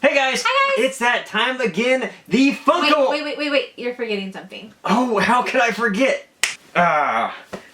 Hey guys! Hi guys! It's that time again, the Funko... Wait, you're forgetting something. Oh, how could I forget?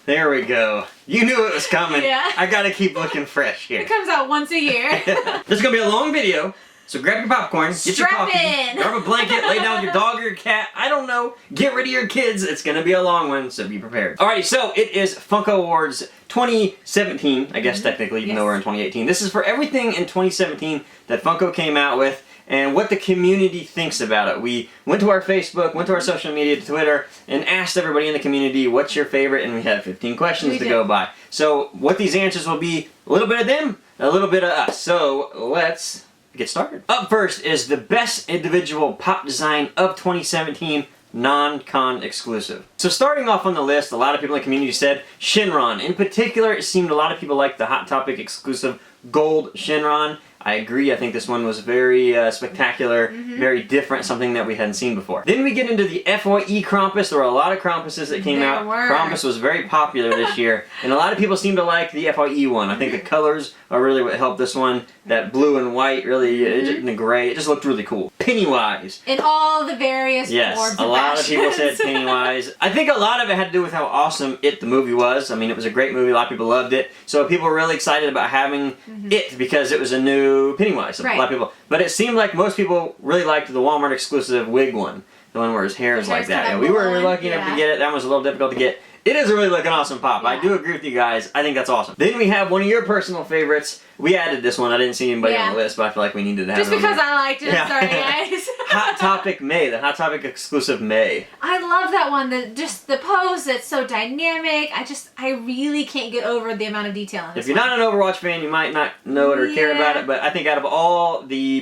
There we go. You knew it was coming. Yeah. I gotta keep looking fresh here. It comes out once a year. This is gonna be a long video, so grab your popcorn, get your coffee, in. grab a blanket, lay down with your dog or your cat, I don't know, get rid of your kids, it's gonna be a long one, so be prepared. Alrighty, so it is Funko Awards 2017, I guess technically, even though we're in 2018. This is for everything in 2017 that Funko came out with, and what the community thinks about it. We went to our Facebook, went to our social media, to Twitter, and asked everybody in the community, what's your favorite? And we had 15 questions to go by. So what these answers will be, a little bit of them, a little bit of us. So let's get started. Up first is the best individual pop design of 2017, non-con exclusive. So starting off on the list, a lot of people in the community said Shinron. In particular, it seemed a lot of people liked the Hot Topic exclusive gold Shinron. I agree, I think this one was very spectacular, very different, something that we hadn't seen before. Then we get into the FYE Krampus. There were a lot of Krampuses that came out. Krampus was very popular this year, and a lot of people seem to like the FYE one. I think the colors are really what helped this one. That blue and white, really, and the gray, it just looked really cool. Pennywise. In all the various forms a lot of people said Pennywise. I think a lot of it had to do with how awesome It, the movie, was. I mean, it was a great movie, a lot of people loved it. So people were really excited about having It because it was a new Pennywise. A lot of people. But it seemed like most people really liked the Walmart exclusive wig one. The one where his hair is like that. And we were lucky enough to get it. That was a little difficult to get. It is a really looking awesome pop. I do agree with you guys. I think that's awesome. Then we have one of your personal favorites. We added this one. I didn't see anybody on the list, but I feel like we needed to have it. Just because I liked it. Sorry, guys. Hot Topic May. The Hot Topic exclusive May. I love that one. Just the pose. It's so dynamic. I really can't get over the amount of detail in this. If you're not an Overwatch fan, you might not know it or care about it, but I think out of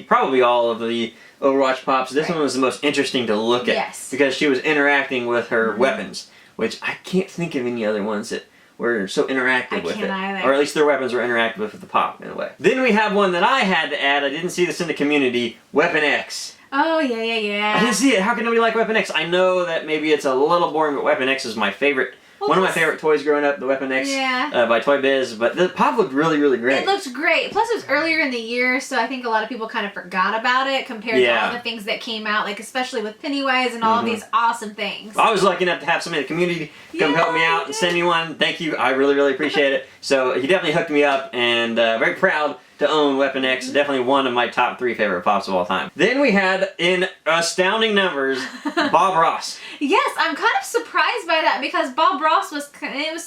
probably all of the Overwatch pops, this one was the most interesting to look at. Yes. Because she was interacting with her weapons, which I can't think of any other ones that were so interactive with it. Either. Or at least their weapons were interactive with the pop, in a way. Then we have one that I had to add. I didn't see this in the community. Weapon X. Oh, yeah. I didn't see it. How can nobody like Weapon X? I know that maybe it's a little boring, but Weapon X is my favorite. One of my favorite toys growing up, the Weapon X by Toy Biz, but the pop looked really, really great. It looked great. Plus, it was earlier in the year, so I think a lot of people kind of forgot about it compared to all the things that came out, like especially with Pennywise and all of these awesome things. I was lucky enough to have somebody in the community come help me out and send me one. Thank you. I really, really appreciate it. So he definitely hooked me up, and very proud to own Weapon X. Definitely one of my top 3 favorite pops of all time. Then we had, in astounding numbers, Bob Ross. Yes, I'm kind of surprised by that because Bob Ross was pretty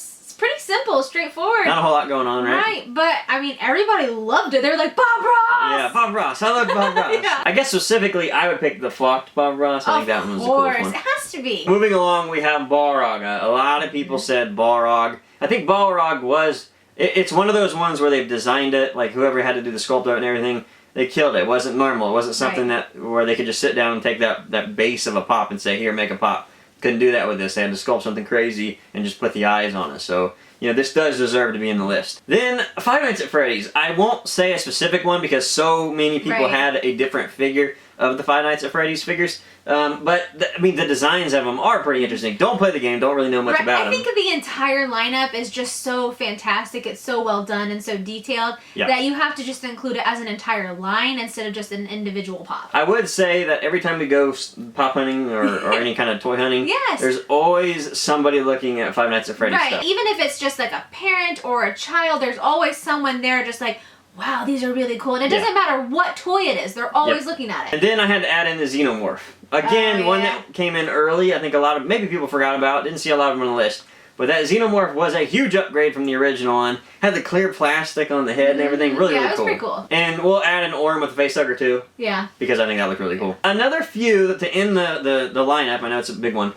simple, straightforward. Not a whole lot going on, right? Right, but I mean, everybody loved it. They were like, Bob Ross! Yeah, Bob Ross. I love Bob Ross. I guess specifically, I would pick the flocked Bob Ross. I think that one was the coolest one. Of course, it has to be. Moving along, we have Balrog. A lot of people said Balrog. I think Balrog was... It's one of those ones where they've designed it, like whoever had to do the sculpt of it and everything, they killed it. It wasn't normal. It wasn't something where they could just sit down and take that base of a pop and say, here, make a pop. Couldn't do that with this. They had to sculpt something crazy and just put the eyes on it. So, you know, this does deserve to be in the list. Then, Five Nights at Freddy's. I won't say a specific one because so many people had a different figure of the Five Nights at Freddy's figures. But, I mean, the designs of them are pretty interesting. Don't play the game. Don't really know much about them. I think the entire lineup is just so fantastic. It's so well done and so detailed that you have to just include it as an entire line instead of just an individual pop. I would say that every time we go pop hunting or any kind of toy hunting, there's always somebody looking at Five Nights at Freddy's stuff. Even if it's just like a parent or a child, there's always someone there just like, wow, these are really cool. And it doesn't matter what toy it is. They're always looking at it. And then I had to add in the Xenomorph. Again, one that came in early. I think maybe people forgot about. Didn't see a lot of them on the list. But that Xenomorph was a huge upgrade from the original one. Had the clear plastic on the head and everything. Really, really cool. Yeah, it was pretty cool. And we'll add an Orm with a face hugger too. Yeah. Because I think that looked really cool. Another few to end the lineup. I know it's a big one.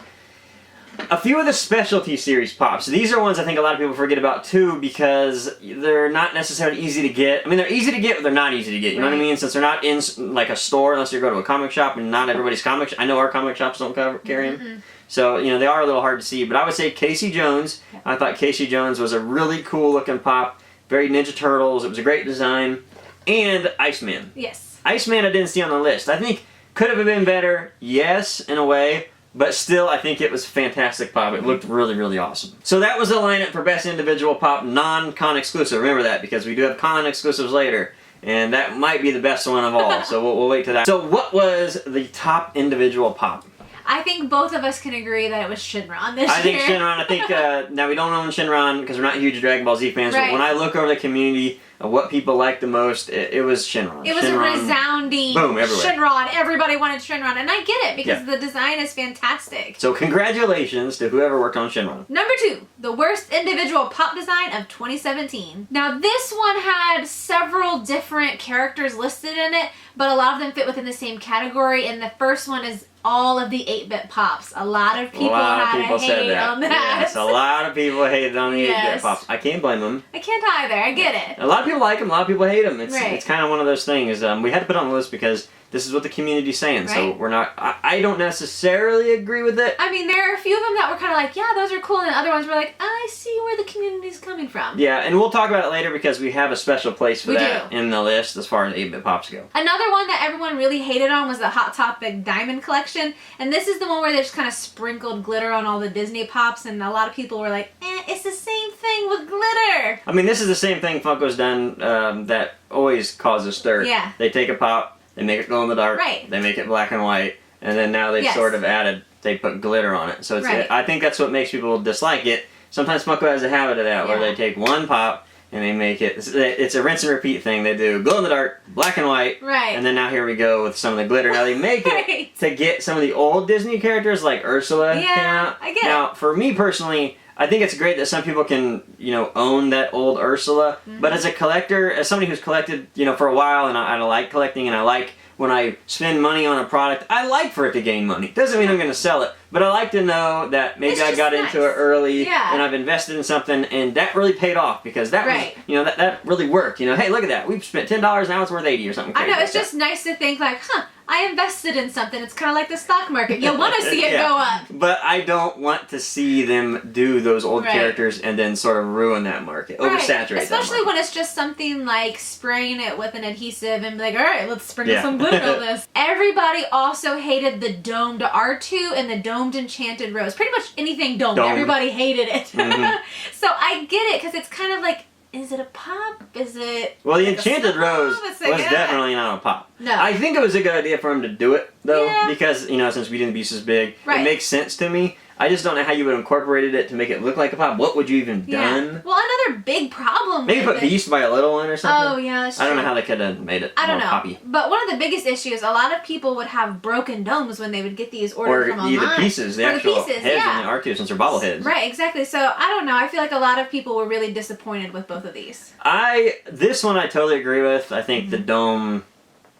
A few of the specialty series pops. These are ones I think a lot of people forget about too because they're not necessarily easy to get. I mean, they're easy to get, but they're not easy to get. You know what I mean? Since they're not in like a store unless you go to a comic shop, and not everybody's comic shop. I know our comic shops don't carry them. So, you know, they are a little hard to see. But I would say Casey Jones. I thought Casey Jones was a really cool looking pop. Very Ninja Turtles. It was a great design. And Iceman. Yes. Iceman I didn't see on the list. I think could have been better. Yes, in a way. But still, I think it was fantastic pop. It looked really, really awesome. So that was the lineup for Best Individual Pop, non-con exclusive. Remember that, because we do have con exclusives later. and that might be the best one of all. So we'll wait till that. So what was the top individual pop? I think both of us can agree that it was Shinron this year. I think Shinron. I think now we don't own Shinron because we're not huge Dragon Ball Z fans. But when I look over the community of what people like the most, it was Shinron. It was Shinron, a resounding boom everywhere. Shinron. Everybody wanted Shinron, and I get it because the design is fantastic. So congratulations to whoever worked on Shinron. Number 2, the worst individual pop design of 2017. Now this one had several different characters listed in it, but a lot of them fit within the same category, and the first one is all of the 8-bit pops. A lot of people had a hate on that. Yes, a lot of people hated on the 8-bit pops. I can't blame them. I can't either. I get it. A lot of people like them. A lot of people hate them. It's kind of one of those things. We had to put it on the list because this is what the community's saying. So we're not. I don't necessarily agree with it. I mean, there are a few of them that were kind of like, yeah, those are cool, and the other ones were like, I see where the community's coming from. Yeah, and we'll talk about it later because we have a special place for that in the list as far as 8-bit pops go. Another one that everyone really hated on was the Hot Topic Diamond Collection, and this is the one where they just kind of sprinkled glitter on all the Disney pops, and a lot of people were like, it's the same thing with glitter. I mean, this is the same thing Funko's done that always causes stir. Yeah. They take a pop, they make it glow in the dark, right. They make it black and white, and then now they've sort of added, they put glitter on it. So it's, I think that's what makes people dislike it. Sometimes Funko has a habit of that, where they take one pop and they make it, it's a rinse and repeat thing. They do glow in the dark, black and white, and then now here we go with some of the glitter. Now they make it to get some of the old Disney characters like Ursula came out. I get now, for me personally, I think it's great that some people can, own that old Ursula. But as a collector, as somebody who's collected, for a while, and I like collecting, and I like when I spend money on a product, I like for it to gain money. Doesn't mean I'm going to sell it, but I like to know that maybe I got into it early, and I've invested in something, and that really paid off because that was, that really worked. Hey, look at that. We've spent $10, now it's worth $80 or something crazy. I know, it's just nice to think like, I invested in something. It's kind of like the stock market. You want to see it go up. But I don't want to see them do those old characters and then sort of ruin that market, oversaturate that market. Especially when it's just something like spraying it with an adhesive and be like, all right, let's sprinkle some glitter on this. Everybody also hated the domed R2 and the domed Enchanted Rose. Pretty much anything domed. Everybody hated it. So I get it because it's kind of like, is it a pop? Is it... Well, the Enchanted Rose was definitely not a pop. No. I think it was a good idea for him to do it, though, because, since Beauty and the Beast is big, it makes sense to me. I just don't know how you would have incorporated it to make it look like a pop. What would you even done? Well, another big problem Maybe put Beast by a little one or something? Oh, yeah, that's true. I don't know how they could have made it more poppy. But one of the biggest issues, a lot of people would have broken domes when they would get these ordered from online. Or the pieces, the actual heads and the R2 since they're bobbleheads. Right, exactly. So, I don't know. I feel like a lot of people were really disappointed with both of these. This one I totally agree with. I think the dome...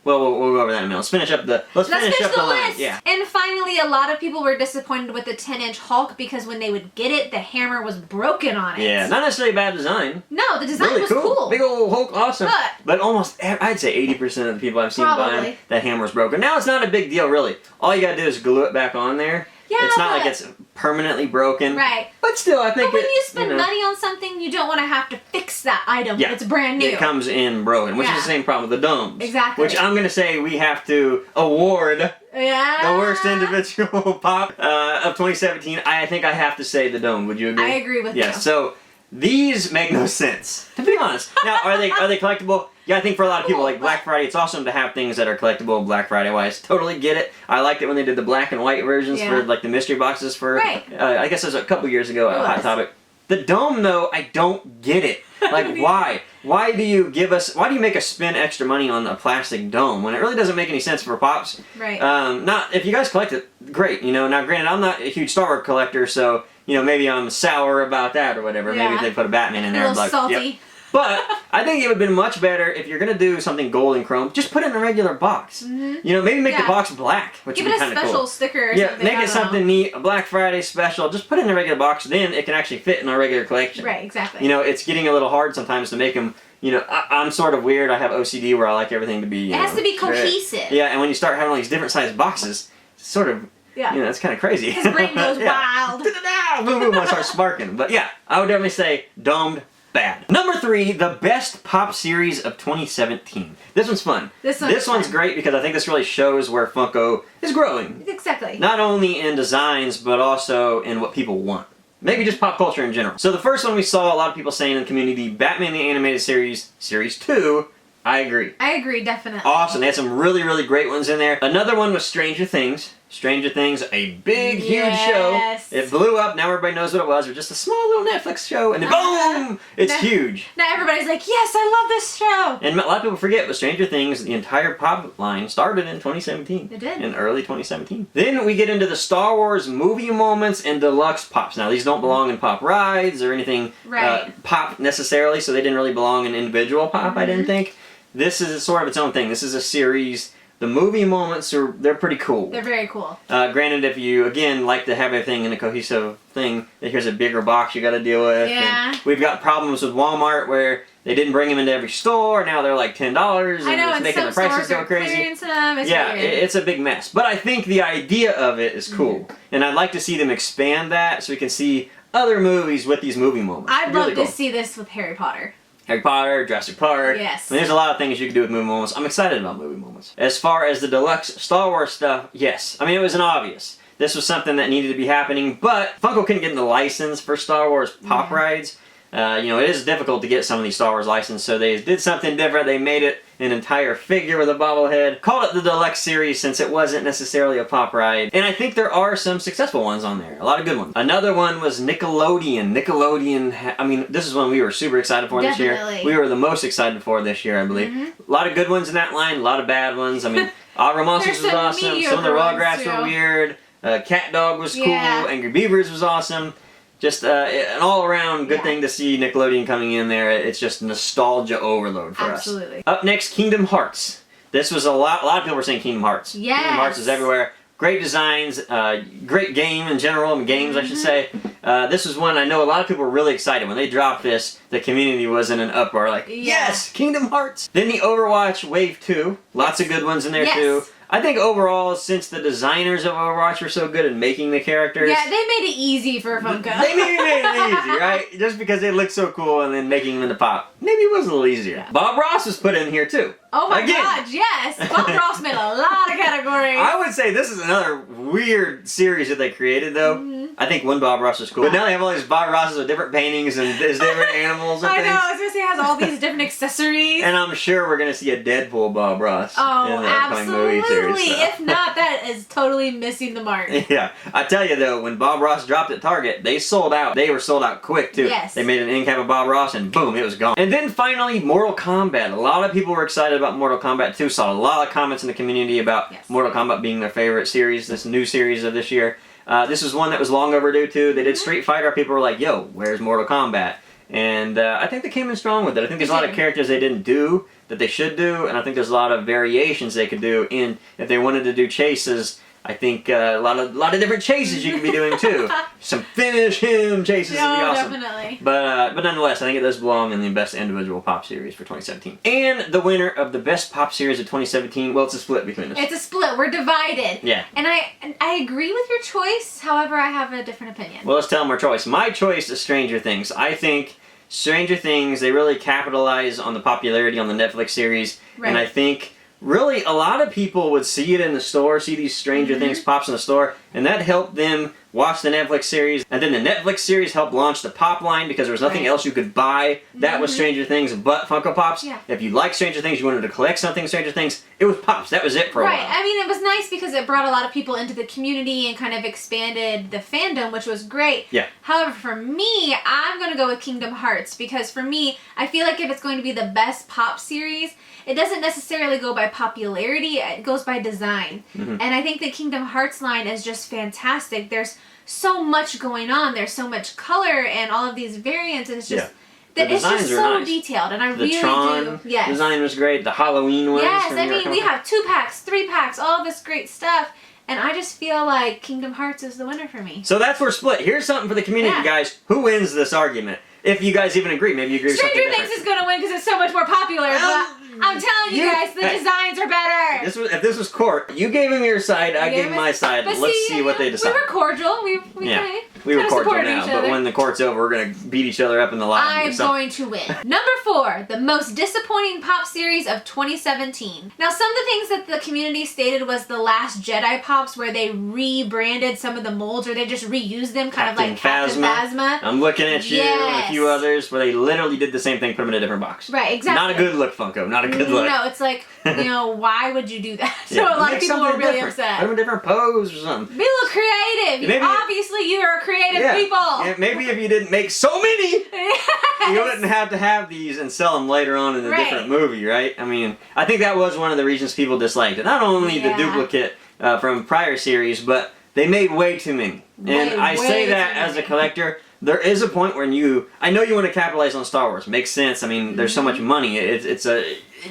Well, we'll go over that in a minute. Let's finish up the list. Yeah. And finally, a lot of people were disappointed with the 10-inch Hulk because when they would get it, the hammer was broken on it. Yeah, not necessarily bad design. No, the design was cool. Big old Hulk, awesome. But almost, I'd say 80% of the people I've seen buying, that hammer's broken. Now it's not a big deal, really. All you gotta do is glue it back on there. Yeah, it's not like it's permanently broken. Right. But still, I think when you spend money on something, you don't want to have to fix that item when it's brand new. It comes in broken, which is the same problem with the domes. Exactly. Which I'm going to say we have to award the worst individual pop of 2017. I think I have to say the dome. Would you agree? I agree with you. Yes. So these make no sense, to be honest. Now, are they collectible? Yeah, I think for a lot of people, like Black Friday, it's awesome to have things that are collectible Black Friday-wise. Totally get it. I liked it when they did the black and white versions for, like, the mystery boxes for, I guess it was a couple years ago, Hot Topic. The dome, though, I don't get it. Like, why? Why do you make us spend extra money on a plastic dome when it really doesn't make any sense for pops? Right. If you guys collect it, great. Now, granted, I'm not a huge Star Wars collector, so, maybe I'm sour about that or whatever. Yeah. Maybe if they put a Batman in there, a little salty. Yep. But I think it would have been much better if you're going to do something gold and chrome, just put it in a regular box. Maybe make the box black, which would be kind of cool. Give it a special sticker or something. Make it something neat, a Black Friday special. Just put it in a regular box, then it can actually fit in our regular collection. Right, exactly. It's getting a little hard sometimes to make them, I'm sort of weird. I have OCD where I like everything to be, it has to be cohesive. Yeah, and when you start having all these different sized boxes, it's sort of... Yeah. It's kind of crazy. His brain goes wild. Boom, boom, I start sparking. But yeah, I would definitely say domed, bad. Number 3, the best pop series of 2017. This one's fun. This one's great because I think this really shows where Funko is growing. Exactly. Not only in designs, but also in what people want. Maybe just pop culture in general. So the first one we saw a lot of people saying in the community, Batman the Animated Series, Series 2, I agree. I agree, definitely. Awesome. They had some really, really great ones in there. Another one was Stranger Things. Stranger Things, a big, huge show. It blew up. Now everybody knows what it was. It was just a small little Netflix show, and then boom! It's huge. Now everybody's like, yes, I love this show. And a lot of people forget, but Stranger Things, the entire pop line started in 2017. It did. In early 2017. Then we get into the Star Wars movie moments and deluxe pops. Now these don't belong in pop rides or anything pop necessarily, so they didn't really belong in individual pop, I didn't think. This is sort of its own thing. This is a series. The movie moments they're pretty cool. They're very cool. Granted, if you again like to have everything in a cohesive thing, here's a bigger box you got to deal with. Yeah. And we've got problems with Walmart where they didn't bring them into every store. Now they're like $10, and I know, it's and making some the prices stores go are crazy. them. It's weird. It's a big mess. But I think the idea of it is cool, and I'd like to see them expand that so we can see other movies with these movie moments. I'd love to see this with Harry Potter. Harry Potter, Jurassic Park. Yes. I mean, there's a lot of things you can do with movie moments. I'm excited about movie moments. As far as the deluxe Star Wars stuff, yes. I mean, it was an obvious. This was something that needed to be happening, but Funko couldn't get the license for Star Wars pop rides. You know, it is difficult to get some of these Star Wars licenses, so they did something different. They made it an entire figure with a bobblehead. Called it the Deluxe Series since it wasn't necessarily a pop ride. And I think there are some successful ones on there. A lot of good ones. Another one was Nickelodeon. I mean, this is one we were super excited for this year. We were the most excited for this year, I believe. A lot of good ones in that line, a lot of bad ones. I mean, Agro Monsters was awesome. Some of the Rugrats were weird. Cat Dog was cool. Angry Beavers was awesome. Just an all-around good thing to see Nickelodeon coming in there. It's just nostalgia overload for us. Absolutely. Up next, Kingdom Hearts. This was a lot of people were saying Kingdom Hearts. Yes. Kingdom Hearts is everywhere. Great designs, great game in general, games I should say. This was one I know a lot of people were really excited. When they dropped this, the community was in an uproar like, yes, Kingdom Hearts! Then the Overwatch Wave 2. Lots of good ones in there too. I think overall, since the designers of Overwatch were so good at making the characters... Yeah, they made it easy for Funko. They maybe made it easy, right? Just because they look so cool and then making them into pop. Maybe it was a little easier. Yeah. Bob Ross was put in here too. Oh my god, yes! Bob Ross made a lot of categories. I would say this is another weird series that they created though. I think one Bob Ross is cool. But now they have all these Bob Rosses with different paintings and there's different animals and things. I know, I was going to say it has all these different accessories. And I'm sure we're going to see a Deadpool Bob Ross in the upcoming movie series. So. If not, that is totally missing the mark. Yeah. I tell you though, when Bob Ross dropped at Target, they sold out. They were sold out quick too. Yes. They made an end cap of Bob Ross and boom, it was gone. And then finally, Mortal Kombat. A lot of people were excited about Mortal Kombat 2. Saw a lot of comments in the community about Mortal Kombat being their favorite series, this new series of this year. This was one that was long overdue too. They did Street Fighter. People were like, yo, where's Mortal Kombat? And I think they came in strong with it. I think there's a lot of characters they didn't do that they should do, and I think there's a lot of variations they could do in if they wanted to do chases. I think a lot of different chases you could be doing too. Some finish him chases would be awesome. Definitely. But nonetheless, I think it does belong in the best individual pop series for 2017. And the winner of the best pop series of 2017, well, it's a split between us. It's a split. We're divided. Yeah. And I agree with your choice. However, I have a different opinion. Well, let's tell them our choice. My choice is Stranger Things. I think Stranger Things, they really capitalize on the popularity on the Netflix series. Right. And I think really a lot of people would see it in the store, see these Stranger Things pops in the store, and that helped them watch the Netflix series. And then the Netflix series helped launch the pop line because there was nothing else you could buy that was Stranger Things but Funko Pops. Yeah. If you like Stranger Things, you wanted to collect something Stranger Things, it was Pops. That was it for a while. I mean, it was nice because it brought a lot of people into the community and kind of expanded the fandom, which was great. Yeah. However, for me, I'm going to go with Kingdom Hearts because for me, I feel like if it's going to be the best pop series, it doesn't necessarily go by popularity, it goes by design. And I think the Kingdom Hearts line is just fantastic. There's so much going on. There's so much color and all of these variants, and it's just it's just so detailed, and I really do. The Tron design was great. The Halloween ones. Yes, I mean, we have 2 packs, 3 packs, all of this great stuff. And I just feel like Kingdom Hearts is the winner for me. So that's where split. Here's something for the community, guys. Who wins this argument? If you guys even agree, maybe you agree with something different. Stranger Things is going to win because it's so much more popular. But I'm telling you guys, the designs are better. If this was court, you gave him your side, I gave him my side. Let's see what they decide. We were cordial. We played. We were Kinda cordial supported now, each but other. when the court's over, we're gonna beat each other up in the lobby. I'm going to win. Number 4, the most disappointing pop series of 2017. Now, some of the things that the community stated was the Last Jedi pops, where they rebranded some of the molds, or they just reused them, kind of like Captain Phasma. I'm looking at you and a few others where they literally did the same thing, put them in a different box. Right, exactly. Not a good look, Funko. Not a good look. No, it's like, you know, why would you do that? So Yeah, a lot of make people something were really different. upset. Put them in a different pose or something. Be a little creative. Maybe- Obviously, you are creative people. Yeah, maybe if you didn't make so many, Yes. you wouldn't have to have these and sell them later on in a different movie, right? I mean, I think that was one of the reasons people disliked it. Not only the duplicate from prior series, but they made way too many. And I say that as a collector, there is a point when I know you want to capitalize on Star Wars. Makes sense. I mean, there's so much money.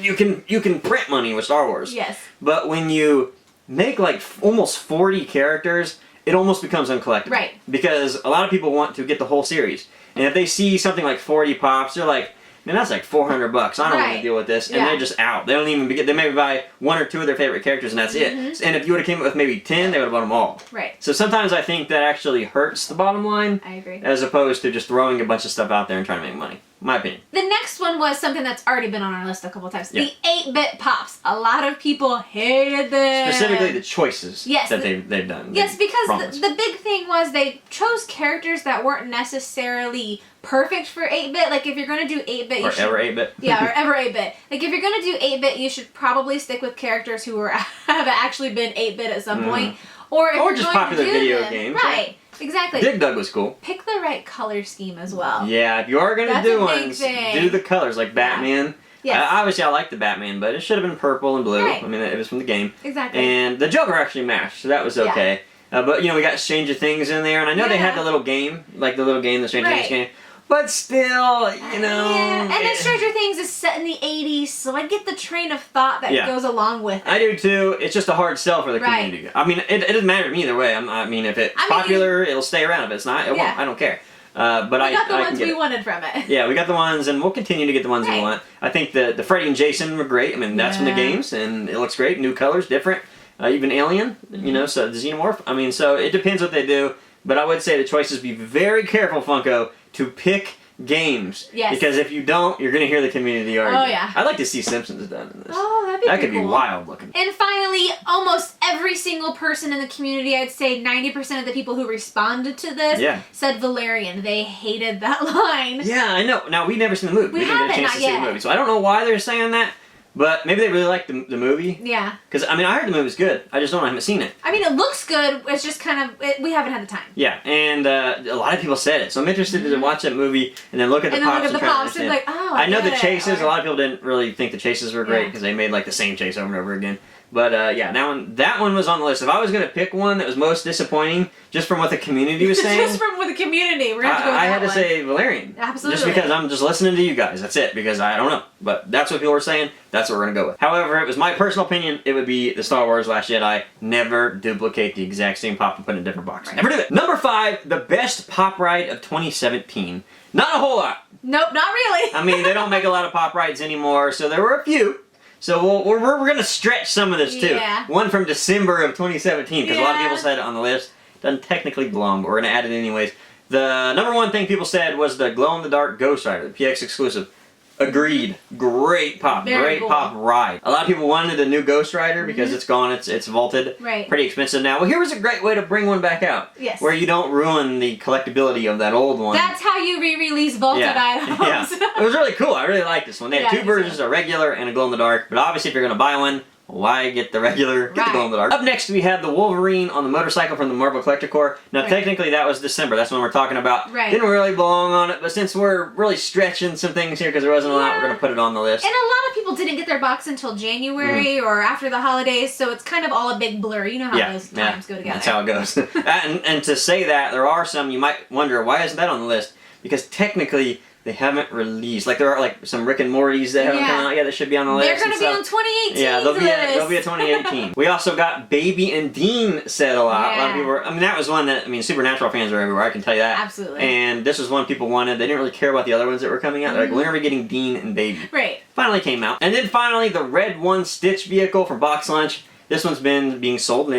You can print money with Star Wars. Yes. But when you make like almost 40 characters, it almost becomes uncollectible. Right. Because a lot of people want to get the whole series. And if they see something like 40 pops, they're like, man, that's like $400. I don't want to deal with this. And they're just out. They don't even they maybe buy 1 or 2 of their favorite characters and that's it. And if you would have came up with maybe 10, they would have bought them all. Right. So sometimes I think that actually hurts the bottom line. I agree. As opposed to just throwing a bunch of stuff out there and trying to make money. My opinion. The next one was something that's already been on our list a couple times. Yeah. The 8-bit pops. A lot of people hated this. Specifically the choices that they've done. Yes, because the big thing was they chose characters that weren't necessarily perfect for 8-bit. Like if you're going to do 8-bit, you should... Or ever 8-bit. Yeah, or ever 8-bit. Like if you're going to do 8-bit, you should probably stick with characters who have actually been 8-bit at some point. Or if or you're just going popular to do video them, games. Right. Exactly. Dig Dug was cool. Pick the right color scheme as well. Yeah, if you are going to do ones, do the colors like Batman. Yes. Obviously, I like the Batman, but it should have been purple and blue. Right. I mean, it was from the game. Exactly. And the Joker actually matched, so that was okay. But, you know, we got Stranger Things in there, and I know they had the little game, the Stranger Things game. But still, you know... Yeah, and then Stranger Things is set in the 80s, so I get the train of thought that goes along with it. I do too. It's just a hard sell for the community. I mean, it doesn't matter to me either way. I mean, if it's popular, it'll stay around. If it's not, it won't. I don't care. But we got the ones we wanted from it. Yeah, we got the ones, and we'll continue to get the ones we want. I think the Freddy and Jason were great. I mean, that's from the games, and it looks great. New colors, different. Even Alien, you know, so the Xenomorph. I mean, so it depends what they do. But I would say the choices, be very careful, Funko, to pick games. Yes. Because if you don't, you're going to hear the community argue. Oh, yeah. I'd like to see Simpsons done in this. Oh, that'd be That could cool. be wild looking. And finally, almost every single person in the community, I'd say 90% of the people who responded to this said Valerian. They hated that line. Yeah, I know. Now, we've never seen the movie. We didn't get a chance to see the movie. So I don't know why they're saying that. But maybe they really liked the movie. Yeah. Because, I mean, I heard the movie was good. I just don't know. I haven't seen it. I mean, it looks good. It's just kind of... we haven't had the time. Yeah, and a lot of people said it. So I'm interested to watch that movie and then look at the pops and try to understand. Like, oh, I know the chases. A lot of people didn't really think the chases were great because they made like the same chase over and over again. But yeah, that one was on the list. If I was going to pick one that was most disappointing, just from what the community was saying... just from what the community, we're going to have to go with I had to say Valerian. Absolutely. Just because I'm just listening to you guys. That's it. Because I don't know. But that's what people were saying. That's what we're going to go with. However, it was my personal opinion. It would be the Star Wars Last Jedi. Never duplicate the exact same pop and put it in a different box. Never do it. Number 5, the best pop ride of 2017. Not a whole lot. Nope, not really. I mean, they don't make a lot of pop rides anymore. So there were a few. So we're going to stretch some of this too. Yeah. One from December of 2017, because a lot of people said it on the list. Doesn't technically belong, but we're going to add it anyways. The number one thing people said was the glow-in-the-dark Ghost Rider, the PX exclusive. Agreed. Great pop. Great pop ride. A lot of people wanted a new Ghost Rider because it's gone. It's vaulted. Right. Pretty expensive now. Well, here was a great way to bring one back out. Yes. Where you don't ruin the collectability of that old one. That's how you re-release vaulted items. Yeah. It was really cool. I really liked this one. They had 2 versions, a regular and a glow-in-the-dark. But obviously, if you're going to buy one, why get the regular? Get the glow-in-the-dark. Up next, we have the Wolverine on the motorcycle from the Marvel Collector Corps. Now, technically, that was December. That's when we're talking about. Didn't really belong on it, but since we're really stretching some things here because there wasn't a lot, we're going to put it on the list. And a lot of people didn't get their box until January or after the holidays, so it's kind of all a big blur. You know how those times go together. That's how it goes. and to say that, there are some, you might wonder, why isn't that on the list? Because technically, they haven't released. Like, there are like some Rick and Morty's that haven't come out yet that should be on the list. They're going to be on 2018. Yeah, they'll be a 2018. We also got Baby and Dean said a lot. A lot of people were, I mean, that was one that, I mean, Supernatural fans are everywhere, I can tell you that. Absolutely. And this was one people wanted. They didn't really care about the other ones that were coming out. They're like, when are we getting Dean and Baby? Right. Finally came out. And then finally, the Red One Stitch vehicle from Box Lunch. This one's been being sold.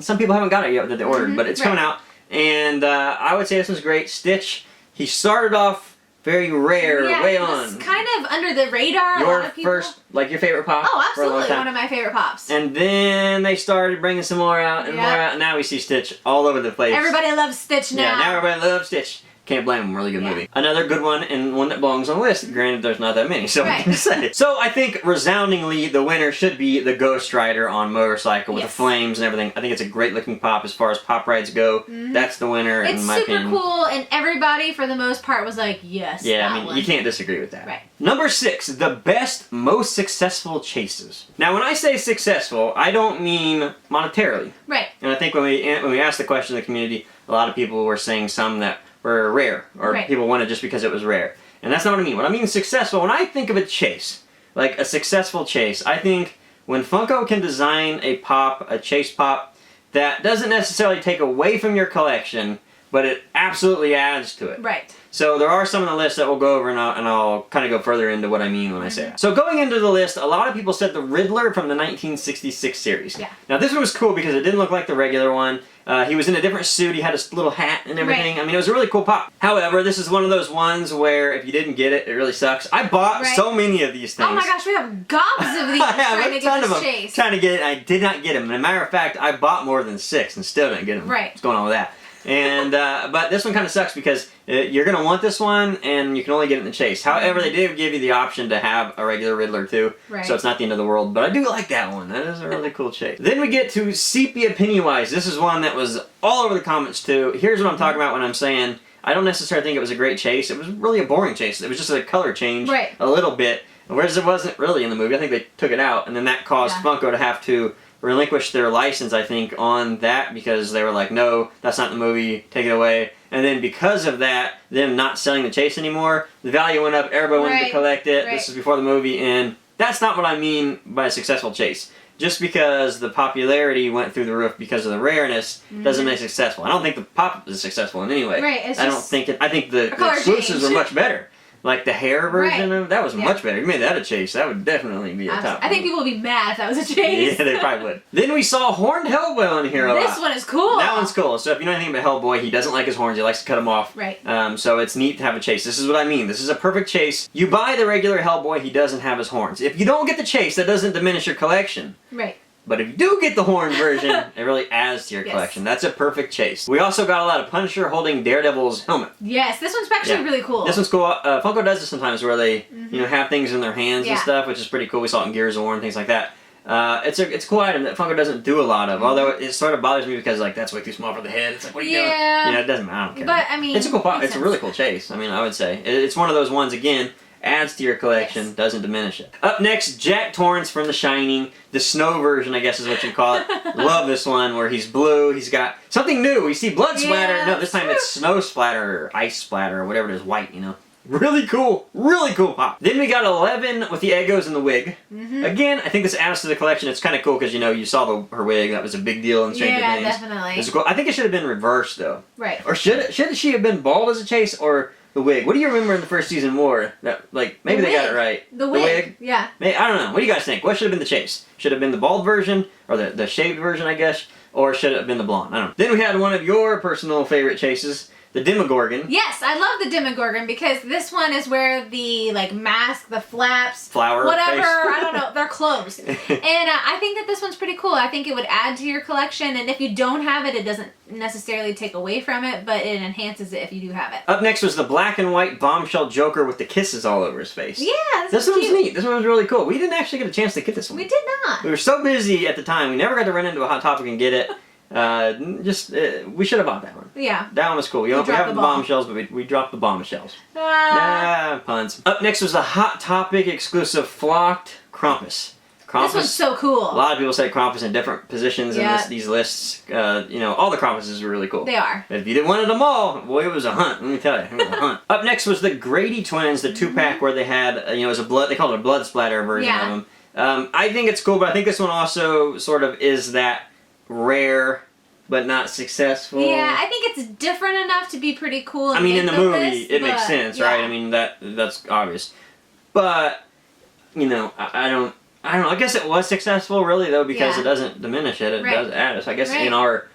Some people haven't got it yet that they ordered, but it's coming out. And I would say this one's great. Stitch, he started off very rare, way he was on. kind of under the radar. Your a lot of people. first, like your favorite pop? Oh, for a long absolutely, time. one of my favorite pops. And then they started bringing some more out and more out. And now we see Stitch all over the place. Everybody loves Stitch now. Yeah, now everybody loves Stitch. Can't blame them. Really good movie. Another good one, and one that belongs on the list. Granted, there's not that many, so I can say. So I think resoundingly, the winner should be the Ghost Rider on motorcycle with the flames and everything. I think it's a great looking pop as far as pop rides go. That's the winner in my opinion. It's super cool, and everybody for the most part was like, yes. Yeah, I mean, you can't disagree with that. Right. Number 6, the best, most successful chases. Now, when I say successful, I don't mean monetarily. Right. And I think when we asked the question in the community, a lot of people were saying some that were rare, or people wanted just because it was rare. And that's not what I mean. What I mean successful, when I think of a chase, like a successful chase, I think when Funko can design a pop, a chase pop, that doesn't necessarily take away from your collection, but it absolutely adds to it. Right. So there are some on the list that we'll go over, and I'll kind of go further into what I mean when I say that. So going into the list, a lot of people said the Riddler from the 1966 series. Yeah. Now this one was cool because it didn't look like the regular one. He was in a different suit, he had a little hat and everything. Right. I mean, it was a really cool pop. However, this is one of those ones where if you didn't get it, it really sucks. I bought so many of these things. Oh my gosh, we have gobs of these trying to get this chase. Trying to get it, and I did not get them. And a matter of fact, I bought more than 6 and still didn't get them. Right. What's going on with that? And but this one kind of sucks because you're going to want this one and you can only get it in the chase. However, they did give you the option to have a regular Riddler too, so it's not the end of the world. But I do like that one. That is a really cool chase. Then we get to Sepia Pennywise. This is one that was all over the comments too. Here's what I'm talking about when I'm saying I don't necessarily think it was a great chase. It was really a boring chase. It was just a color change a little bit, whereas it wasn't really in the movie. I think they took it out, and then that caused Funko to have to relinquish their license, I think, on that because they were like, no, that's not the movie, take it away. And then because of that, them not selling the chase anymore, the value went up, everybody wanted to collect it. This is before the movie, and that's not what I mean by a successful chase. Just because the popularity went through the roof because of the rareness doesn't make it successful. I don't think the pop is successful in any way. Right, it's I don't think it, I think the exclusives were much better. Like the hair version of that was much better. If you made that a chase, that would definitely be a top. I think people would be mad if that was a chase. Yeah, they probably would. Then we saw Horned Hellboy on here a lot. This one is cool. That one's cool. So if you know anything about Hellboy, he doesn't like his horns. He likes to cut them off. Right. So it's neat to have a chase. This is what I mean. This is a perfect chase. You buy the regular Hellboy, he doesn't have his horns. If you don't get the chase, that doesn't diminish your collection. Right. But if you do get the horn version, it really adds to your collection. That's a perfect chase. We also got a lot of Punisher holding Daredevil's helmet. Yes, this one's actually really cool. This one's cool. Funko does this sometimes where they you know, have things in their hands and stuff, which is pretty cool. We saw it in Gears of War and things like that. It's a cool item that Funko doesn't do a lot of, although it sort of bothers me because like that's way too small for the head. It's like, what are you doing? Yeah, it doesn't, I don't care. But I mean, it's a cool pop. It's a really cool chase. I mean, I would say. It's one of those ones, again, adds to your collection, doesn't diminish it. Up next, Jack Torrance from The Shining. The snow version, I guess is what you call it. Love this one where he's blue. He's got something new. We see blood splatter. No, this time it's snow splatter or ice splatter or whatever it is, white, you know. Really cool pop. Then we got 11 with the Eggos and the wig. Again, I think this adds to the collection. It's kind of cool because, you know, you saw her wig. That was a big deal in Stranger Things. Yeah, definitely. It's cool. I think it should have been reversed, though. Right. Or should she have been bald as a chase or the wig? What do you remember in the first season more? That, like, maybe they got it right. The wig? Yeah. I don't know. What do you guys think? What should have been the chase? Should it have been the bald version or the shaved version, I guess? Or should it have been the blonde? I don't know. Then we had one of your personal favorite chases. The Demogorgon. Yes, I love the Demogorgon because this one is where the like mask, the flaps, flower, whatever, face. I don't know, they're closed. And I think that this one's pretty cool. I think it would add to your collection, and if you don't have it, it doesn't necessarily take away from it, but it enhances it if you do have it. Up next was the black and white bombshell Joker with the kisses all over his face. Yeah, this one was neat. This one was really cool. We didn't actually get a chance to get this one. We did not. We were so busy at the time. We never got to run into a Hot Topic and get it. We should have bought that one. Yeah. That one was cool. We have the bombshells, but we dropped the bombshells. Puns. Up next was the Hot Topic exclusive flocked Krampus. This one's so cool. A lot of people say Krampus in different positions in these lists. You know, all the Krampuses are really cool. They are. If you didn't want them all, boy, it was a hunt. Let me tell you, it was a hunt. Up next was the Grady twins, the 2-pack where they had, you know, it was a blood. They called it a blood splatter version of them. I think it's cool, but I think this one also sort of is that rare but not successful. Yeah, I think it's different enough to be pretty cool. I mean, in the movie, it makes sense, right? I mean, that's obvious. But, you know, I don't know. I guess it was successful, really, though, because it doesn't diminish it. It does add it. So I guess in our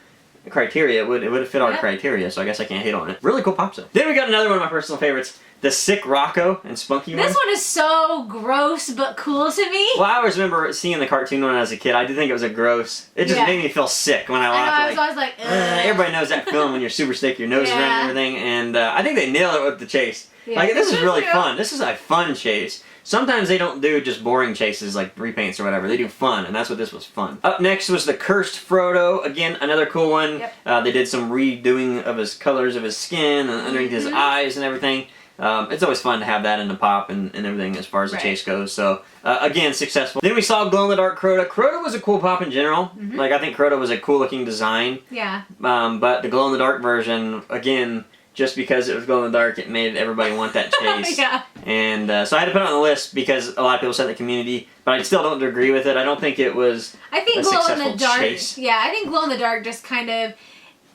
criteria, it would have fit our criteria, so I guess I can't hate on it. Really cool pop set. Then we got another one of my personal favorites, the Sick Rocco and Spunky one. This one is so gross but cool to me. Well, I always remember seeing the cartoon when I was a kid. I did think it was a gross. It just made me feel sick when I watched it. I was always like, ugh. Everybody knows that film when you're super sick, your nose is running and everything, and I think they nailed it with the chase. Yeah, like, this is really fun. This is a fun chase. Sometimes they don't do just boring chases like repaints or whatever. They do fun, and that's what this was, fun. Up next was the Cursed Frodo. Again, another cool one. Yep. They did some redoing of his colors of his skin and underneath his eyes and everything. It's always fun to have that in the pop and everything as far as the chase goes. So, again, successful. Then we saw glow-in-the-dark Crota. Crota was a cool pop in general. Like, I think Crota was a cool-looking design. Yeah. But the glow-in-the-dark version, again, just because it was glow-in-the-dark, it made everybody want that chase. Yeah. And so I had to put it on the list because a lot of people said in the community, but I still don't agree with it. I don't think it was a successful chase. Yeah, I think glow-in-the-dark just kind of,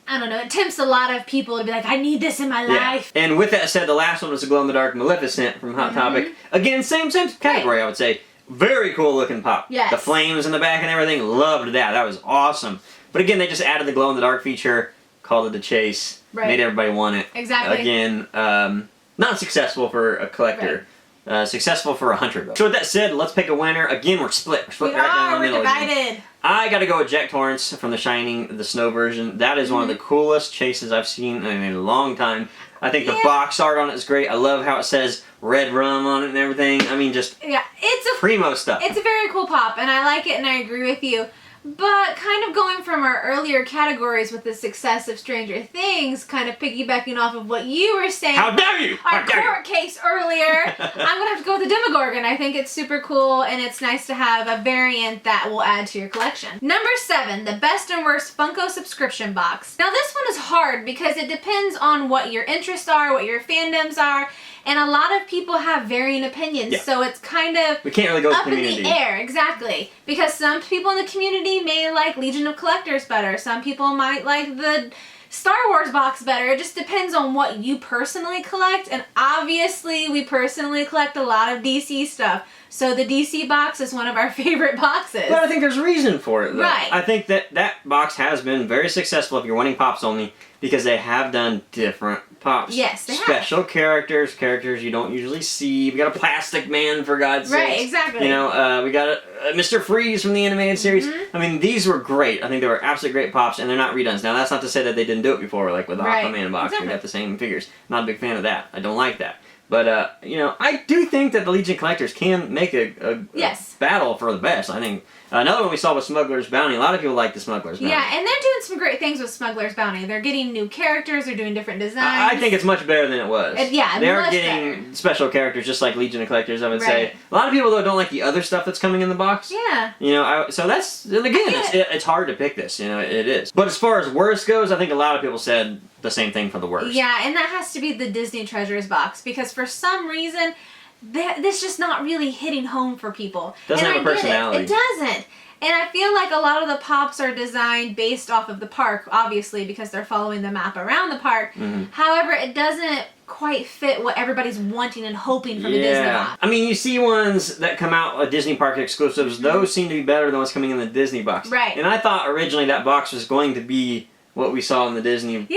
I don't know, it tempts a lot of people to be like, I need this in my life. And with that said, the last one was the glow-in-the-dark Maleficent from Hot Topic. Again, same category, I would say. Very cool looking pop. Yes. The flames in the back and everything, loved that. That was awesome. But again, they just added the glow-in-the-dark feature, called it the chase, made everybody want it. Exactly. Again, not successful for a collector. Successful for a hunter, though. So with that said, let's pick a winner. Again, we're split. We're split right down the middle. We're divided. Again. I gotta go with Jack Torrance from The Shining, the snow version. That is one of the coolest chases I've seen in a long time. I think the box art on it is great. I love how it says red rum on it and everything. I mean, just it's a primo stuff. It's a very cool pop, and I like it, and I agree with you. But kind of going from our earlier categories with the success of Stranger Things, kind of piggybacking off of what you were saying. How dare you! Our court case earlier. I'm gonna have to go with the Demogorgon. I think it's super cool, and it's nice to have a variant that will add to your collection. Number 7, the best and worst Funko subscription box. Now this one is hard because it depends on what your interests are, what your fandoms are, and a lot of people have varying opinions, so it's kind of we can't really go with up in the air, exactly. Because some people in the community may like Legion of Collectors better. Some people might like the Star Wars box better. It just depends on what you personally collect, and obviously we personally collect a lot of DC stuff. So the DC box is one of our favorite boxes. But I think there's reason for it, though. Right. I think that box has been very successful if you're wanting pops only, because they have done different pops. Yes, they have. Special characters you don't usually see. We got a Plastic Man, for God's sake. Right, exactly. You know, we got a Mr. Freeze from the animated series. I mean, these were great. I think they were absolutely great pops, and they're not redones. Now, that's not to say that they didn't do it before, like with the Aquaman box. We got the same figures. Not a big fan of that. I don't like that. But, you know, I do think that the Legion Collectors can make a battle for the best. I think another one we saw was Smuggler's Bounty. A lot of people like the Smuggler's Bounty. Yeah, and they're doing some great things with Smuggler's Bounty. They're getting new characters. They're doing different designs. I think it's much better than it was. They are getting special characters just like Legion of Collectors, I would say. A lot of people, though, don't like the other stuff that's coming in the box. Yeah. You know, so that's, and again, it's hard to pick this. You know, it is. But as far as worst goes, I think a lot of people said the same thing for the worst. Yeah, and that has to be the Disney Treasures box, because for some reason, this just not really hitting home for people. Doesn't have a personality. It doesn't. And I feel like a lot of the pops are designed based off of the park, obviously, because they're following the map around the park. However, it doesn't quite fit what everybody's wanting and hoping from a Disney box. I mean, you see ones that come out, Disney Park exclusives, those seem to be better than what's coming in the Disney box. Right. And I thought originally that box was going to be what we saw in the Disney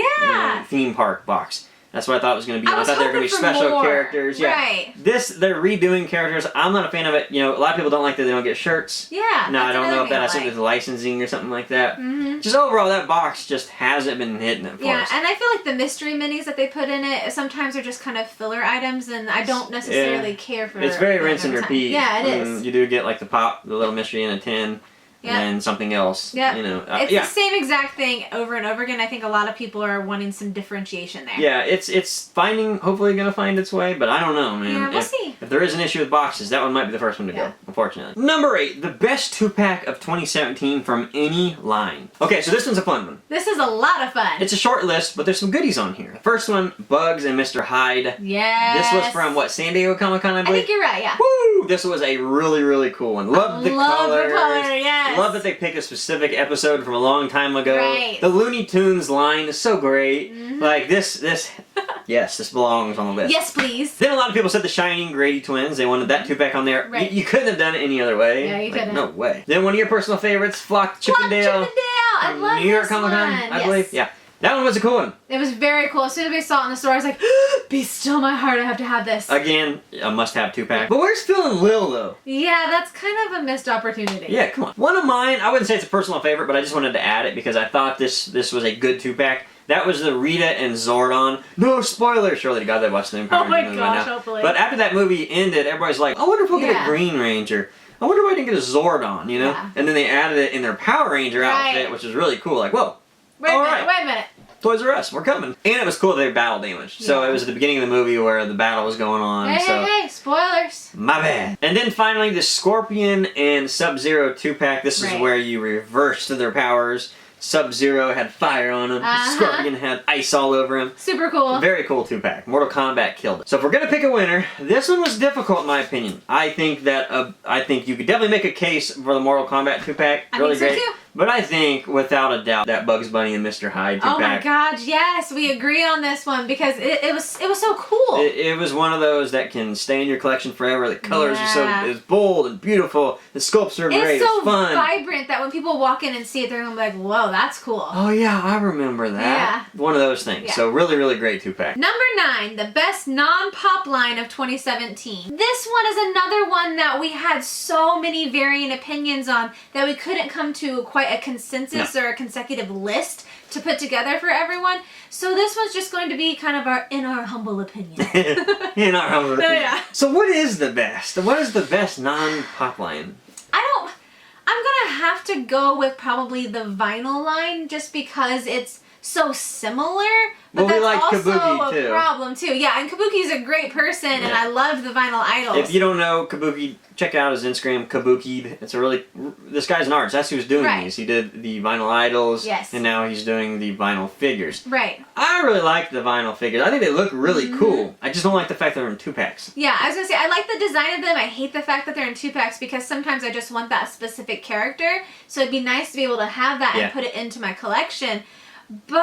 theme park box. That's what I thought it was going to be. I thought they were going to be special characters. Yeah. Right. They're redoing characters. I'm not a fan of it. You know, a lot of people don't like that they don't get shirts. Yeah. No, I don't know if that has something to do with licensing or something like that. Just overall, that box just hasn't been hitting it for us. Yeah, and I feel like the mystery minis that they put in it sometimes are just kind of filler items, and I don't necessarily care for. It's very rinse and repeat. Yeah, it is. You do get like the little mystery in a tin. And something else. Yeah. You know, it's the same exact thing over and over again. I think a lot of people are wanting some differentiation there. Yeah, it's hopefully going to find its way, but I don't know, man. Yeah, we'll see. If there is an issue with boxes, that one might be the first one to go, unfortunately. Number 8, the best 2-pack of 2017 from any line. Okay, so this one's a fun one. This is a lot of fun. It's a short list, but there's some goodies on here. The first one, Bugs and Mr. Hyde. Yes. This was from, San Diego Comic-Con, I believe? I think you're right, yeah. Woo! This was a really, really cool one. Love the colors. Love the color, yes. Love that they picked a specific episode from a long time ago. Right. The Looney Tunes line is so great. Like this yes, this belongs on the list. Yes, please. Then a lot of people said the Shining Grady Twins. They wanted that 2-pack on there. Right. You couldn't have done it any other way. Yeah, you couldn't. No way. Then one of your personal favorites, Flock Chippendale. I love New York this Comic-Con, one. I believe. Yeah. That one was a cool one. It was very cool. As soon as we saw it in the store, I was like, be still my heart, I have to have this. Again, a must-have 2-pack. But where's Phil and Lil, though? Yeah, that's kind of a missed opportunity. Yeah, come on. One of mine, I wouldn't say it's a personal favorite, but I just wanted to add it because I thought this was a good 2-pack. That was the Rita and Zordon. No spoilers! Surely to God they watched the Empire. Oh my gosh, hopefully. But after that movie ended, everybody's like, I wonder if we'll get a Green Ranger. I wonder why I didn't get a Zordon, you know? Yeah. And then they added it in their Power Ranger outfit, which is really cool. Like, whoa. Wait a minute. Toys R Us, we're coming. And it was cool they were battle damaged. So it was at the beginning of the movie where the battle was going on. Hey, spoilers. My bad. And then finally, the Scorpion and Sub-Zero 2-pack. This is where you reverse their powers. Sub-Zero had fire on him. Scorpion had ice all over him. Super cool. Very cool 2-pack. Mortal Kombat killed it. So if we're gonna pick a winner, this one was difficult in my opinion. I think that I think you could definitely make a case for the Mortal Kombat 2-pack. Really great. So too. But I think, without a doubt, that Bugs Bunny and Mr. Hyde 2-pack. Oh my god, yes, we agree on this one because it was so cool. It was one of those that can stay in your collection forever. The colors are it's bold and beautiful. The sculpts are great. It's so fun. vibrant that when people walk in and see it, they're gonna be like, "Whoa, that's cool." Oh yeah, I remember that. Yeah. One of those things. Yeah. So really, really great 2-pack. Number 9, the best non-pop line of 2017. This one is another one that we had so many varying opinions on that we couldn't come to quite a consensus or a consecutive list to put together for everyone. So this one's just going to be kind of in our humble opinion. In our humble opinion. Yeah. So what is the best? What is the best non-pop line? I'm gonna have to go with probably the vinyl line just because it's so similar. But that's like also Kabuki a problem too. Yeah, and Kabuki's a great person, and I love the Vinyl Idols. If you don't know Kabuki, check out his Instagram, Kabuki. It's this guy's an artist. That's who's doing these. He did the Vinyl Idols, and now he's doing the vinyl figures. Right. I really like the vinyl figures. I think they look really cool. I just don't like the fact that they're in 2-packs. Yeah, I was gonna say, I like the design of them. I hate the fact that they're in 2-packs because sometimes I just want that specific character. So it'd be nice to be able to have that and put it into my collection. But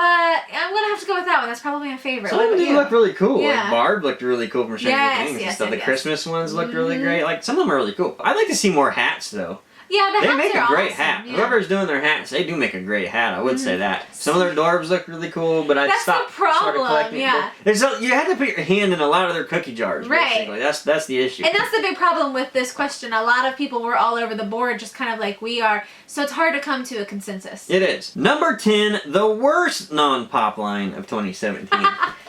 I'm gonna have to go with that one. That's probably my favorite. Some of them do look really cool. Yeah. Like Barb looked really cool from Stranger Things and stuff. The Christmas ones looked really great. Like some of them are really cool. I'd like to see more hats though. Yeah, the hats are They make a great awesome. hat. Yeah. Whoever's doing their hats, they do make a great hat. I would say that. Some of their dwarves look really cool, but I stopped started collecting. Yeah. You had to put your hand in a lot of their cookie jars. Right. Basically. That's the issue. And that's the big problem with this question. A lot of people were all over the board, just kind of like we are. So it's hard to come to a consensus. It is. Number 10, the worst non-pop line of 2017.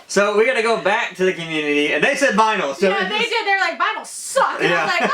So we got to go back to the community, and they said vinyl. So yeah, they did. They're like, vinyl suck. And I was like,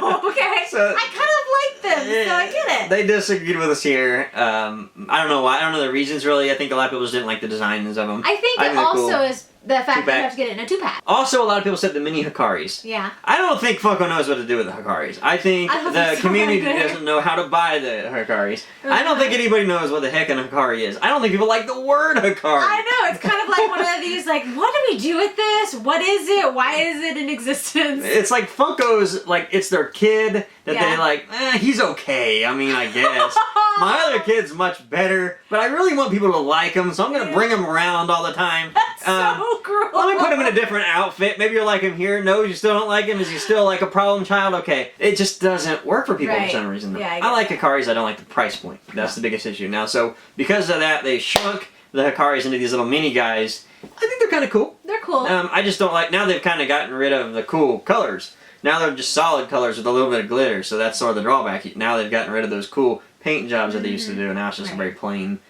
oh, okay. So, I kind of like them, so I get it. They disagreed with us here. I don't know why. I don't know the reasons really. I think a lot of people just didn't like the designs of them. I think it also is the fact that you have to get it in a 2-pack. Also, a lot of people said the mini Hikaris. Yeah. I don't think Funko knows what to do with the Hikaris. I think the community doesn't know how to buy the Hikaris. I don't think anybody knows what the heck an Hikari is. I don't think people like the word Hikari. I know. It's kind of like one of these, like, what do we do with this? What is it? Why is it in existence? It's like Funko's, like, it's their kid that they like, he's okay. I mean, I guess. My other kid's much better, but I really want people to like him, so I'm going to bring him around all the time. That's so cruel. Let me put him in a different outfit. Maybe you'll like him here. No, you still don't like him. Is he still like a problem child? Okay. It just doesn't work for people for some reason. Yeah, I like Hikaris. I don't like the price point. That's the biggest issue. Now, so because of that, they shrunk the Hikaris into these little mini guys. I think they're kind of cool. They're cool. I just don't like, now they've kind of gotten rid of the cool colors. Now they're just solid colors with a little bit of glitter, so that's sort of the drawback. Now they've gotten rid of those cool paint jobs that they used to do, and now it's just a very plain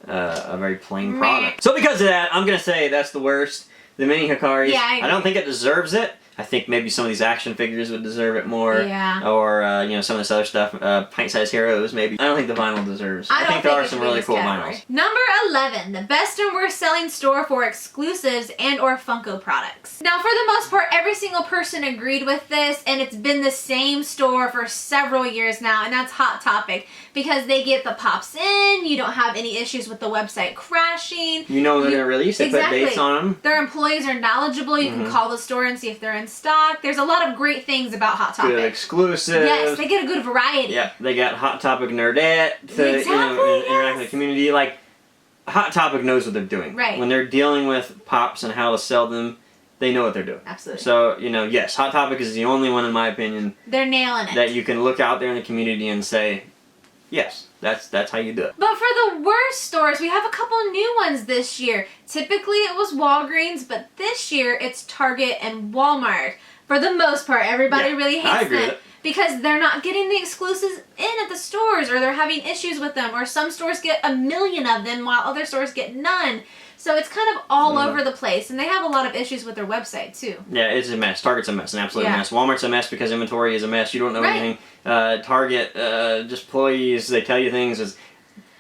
product. So because of that, I'm going to say that's the worst. The mini Hikaris. Yeah, I don't think it deserves it. I think maybe some of these action figures would deserve it more. Yeah. Or, some of this other stuff. Pint-sized heroes, maybe. I don't think the vinyl deserves. I think there are some really cool vinyls. Number 11, the best and worst selling store for exclusives and or Funko products. Now, for the most part, every single person agreed with this, and it's been the same store for several years now, and that's Hot Topic. Because they get the pops in, you don't have any issues with the website crashing. You know when they're going to release, they put dates on them. Their employees are knowledgeable, you can call the store and see if they're in stock. There's a lot of great things about Hot Topic. Good exclusives. Yes, they get a good variety. Yeah, they got Hot Topic Nerdette to interact with the community. Like, Hot Topic knows what they're doing. Right. When they're dealing with pops and how to sell them, they know what they're doing. Absolutely. So, yes, Hot Topic is the only one, in my opinion, they're nailing it. that you can look out there in the community and say, yes, That's how you do it. But for the worst stores, we have a couple new ones this year. Typically it was Walgreens, but this year it's Target and Walmart. For the most part, everybody really hates them because they're not getting the exclusives in at the stores, or they're having issues with them, or some stores get 1 million of them while other stores get none. So it's kind of all over the place, and they have a lot of issues with their website too. Yeah, it's a mess. Target's a mess, an absolute mess. Walmart's a mess because inventory is a mess. You don't know anything. Target, just employees, they tell you things.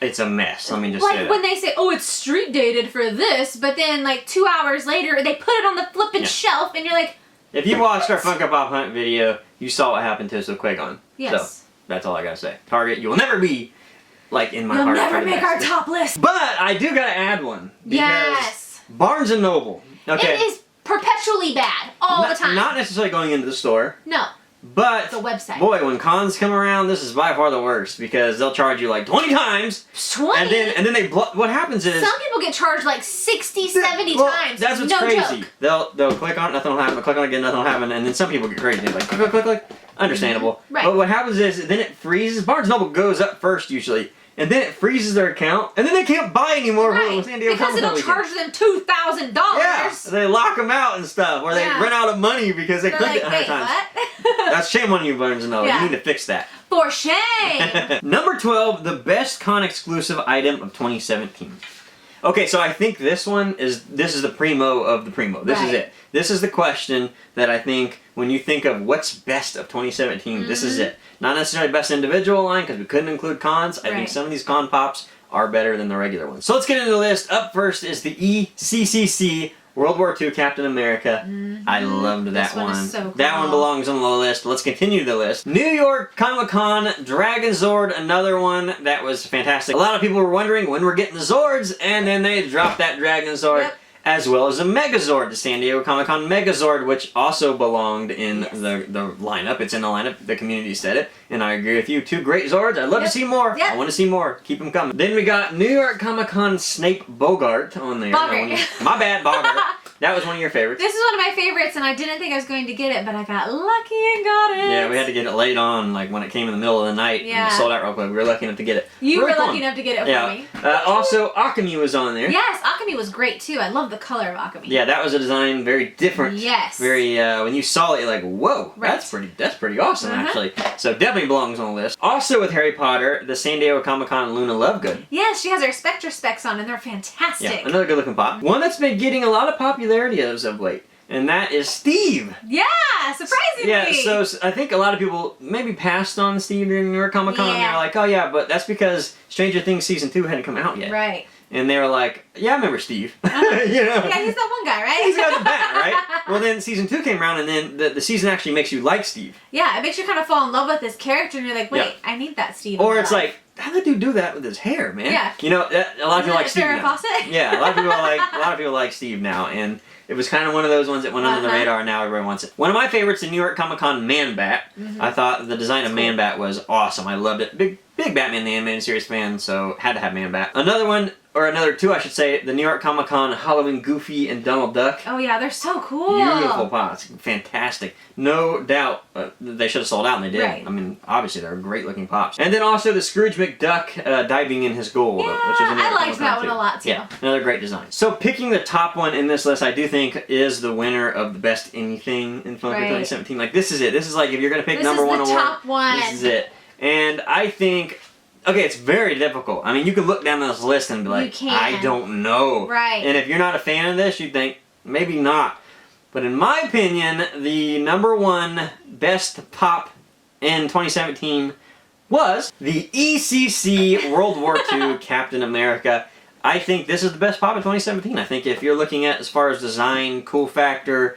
It's a mess. Let me just say that. Like when they say, oh, it's street dated for this, but then like 2 hours later, they put it on the flippin' shelf, and you're like, if you watched our Funko Pop Hunt video, you saw what happened to us with Qui-Gon. Yes. So, that's all I gotta say. Target, you will never be like in my heart. You'll never make our top list. But I do gotta add one. Yes. Barnes & Noble. Okay. It is perpetually bad all the time. Not necessarily going into the store. No. But, the website. Boy, when cons come around, this is by far the worst because they'll charge you like 20 times. 20? And then they what happens is... Some people get charged like 60, 70 times. That's what's crazy. Joke. They'll click on it, nothing will happen. They'll click on it again, nothing will happen. And then some people get crazy. They're like, click, click, click. Understandable. Right. But what happens is, then it freezes. Barnes & Noble goes up first usually. And then it freezes their account, and then they can't buy anymore for San Diego because it'll charge them $2,000. Yeah, they lock them out and stuff, or they run out of money because they clicked it 100 times. What? That's shame on you, Barnes & Noble. You need to fix that. For shame! Number 12, the best con exclusive item of 2017. Okay, so I think this is the primo of the primo. This is it. This is the question that I think when you think of what's best of 2017, this is it. Not necessarily best individual line because we couldn't include cons. I think some of these con pops are better than the regular ones. So let's get into the list. Up first is the ECCC World War II Captain America. I loved that one. Is so cool. That one belongs on the list. Let's continue the list. New York Comic-Con Dragon Zord, another one that was fantastic. A lot of people were wondering when we're getting the Zords, and then they dropped that Dragon Zord. As well as a Megazord, the San Diego Comic-Con Megazord, which also belonged in the lineup. It's in the lineup. The community said it, and I agree with you. 2 great Zords. I'd love to see more. I want to see more. Keep them coming. Then we got New York Comic-Con Snape Bogart on there. Bogart. No, my bad, Bogart. That was one of your favorites. This is one of my favorites, and I didn't think I was going to get it, but I got lucky and got it. Yeah, we had to get it late on, like when it came in the middle of the night. And it sold out real quick. We were lucky enough to get it. You were lucky enough to get it for me. Also, Akemi was on there. Yes, Akemi was great too. I love the color of Akemi. Yeah, that was a design very different. Yes. Very, when you saw it, you're like, whoa, that's pretty awesome, actually. So definitely belongs on the list. Also with Harry Potter, the San Diego Comic-Con Luna Lovegood. Yes, she has her Spectre specs on, and they're fantastic. Yeah, another good-looking pop. One that's been getting a lot of popularity as of late. And that is Steve. Yeah, surprisingly. Yeah, so I think a lot of people maybe passed on Steve during New York Comic Con. They're like, oh yeah, but that's because Stranger Things Season 2 hadn't come out yet. Right. And they were like, yeah, I remember Steve. You know? Yeah, he's that one guy, right? He's got the bat, right? Well, then Season 2 came around, and then the season actually makes you like Steve. Yeah, it makes you kind of fall in love with this character, and you're like, wait, I need that Steve. Or it's like, how'd the dude do that with his hair, man? Yeah. You know, a lot of people like Steve now. Fawcett? Yeah, a lot of people like Steve now, and it was kind of one of those ones that went under the radar, and now everybody wants it. One of my favorites, the New York Comic Con Man Bat. I thought the design of Man Bat was awesome. I loved it. Big Batman the Animated Series fan, so had to have Man Bat. Another one, or another 2 I should say, the New York Comic Con Halloween Goofy and Donald Duck. Oh yeah, they're so cool. Beautiful pots. Fantastic. No doubt they should have sold out, and they did. Right. I mean, obviously they're great looking pops. And then also the Scrooge McDuck diving in his gold. Yeah, which is I liked that one a lot too. Yeah, another great design. So picking the top one in this list, I do think is the winner of the best anything in Funko 2017. Like, this is it. This is like, if you're going to pick number 1 award, top one. this is it. And I think... Okay, it's very difficult. I mean, you can look down this list and be like, I don't know. Right. And if you're not a fan of this, you'd think, maybe not. But in my opinion, the number 1 best pop in 2017 was the ECC World War II Captain America. I think this is the best pop in 2017. I think if you're looking at as far as design, cool factor,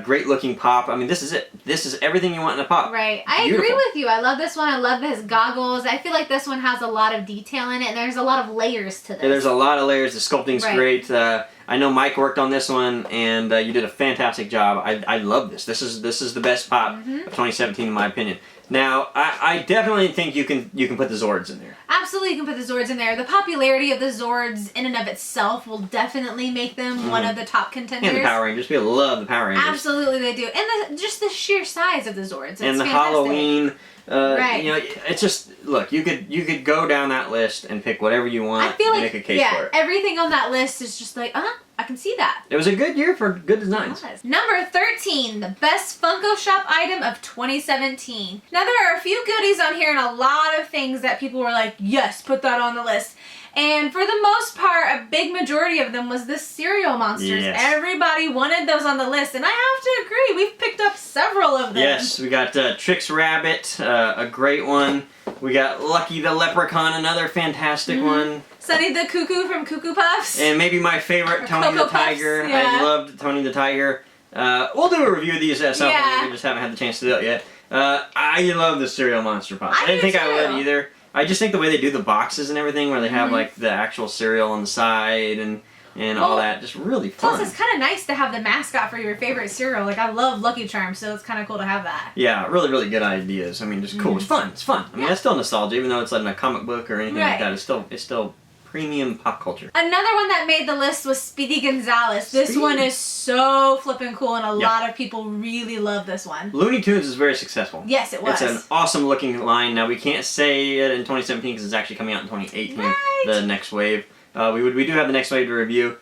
great looking pop, I mean, this is it. This is everything you want in a pop. Right. I agree with you. I love this one. I love his goggles. I feel like this one has a lot of detail in it, and there's a lot of layers to this. Yeah, there's a lot of layers. The sculpting's great. I know Mike worked on this one, and you did a fantastic job. I love this. This is the best pop of 2017 in my opinion. Now, I definitely think you can put the Zords in there. Absolutely, you can put the Zords in there. The popularity of the Zords in and of itself will definitely make them one of the top contenders. And the Power Rangers. People love the Power Rangers. Absolutely, they do. And just the sheer size of the Zords. It's and the fantastic. Halloween Right. You know, it's just look. You could go down that list and pick whatever you want. I feel and like make a case for it. everything on that list is just like, I can see that. It was a good year for good designs. Number 13, the best Funko Shop item of 2017. Now there are a few goodies on here and a lot of things that people were like, yes, put that on the list. And for the most part, a big majority of them was the cereal monsters. Yes. Everybody wanted those on the list, and I have to agree, we've picked up several of them. Yes, we got Trix Rabbit, a great one. We got Lucky the Leprechaun, another fantastic one. Sunny the Cuckoo from Cuckoo Puffs. And maybe my favorite, Tony Cocoa the Tiger. Puffs, yeah. I loved Tony the Tiger. We'll do a review of these at some point. Yeah. We just haven't had the chance to do it yet. I love the cereal monster pops. I didn't do think I too. would either. I just think the way they do the boxes and everything, where they have like the actual cereal on the side and all that, just really fun. Plus, it's kind of nice to have the mascot for your favorite cereal. Like, I love Lucky Charms, so it's kind of cool to have that. Yeah, really, really good ideas. I mean, just cool. It's fun. It's fun. I mean, that's still nostalgia, even though it's like in a comic book or anything like that. It's still premium pop culture. Another one that made the list was Speedy Gonzales. This one is so flippin' cool, and a lot of people really love this one. Looney Tunes is very successful. Yes, it was. It's an awesome looking line. Now, we can't say it in 2017 because it's actually coming out in 2018, the next wave. We do have the next wave to review.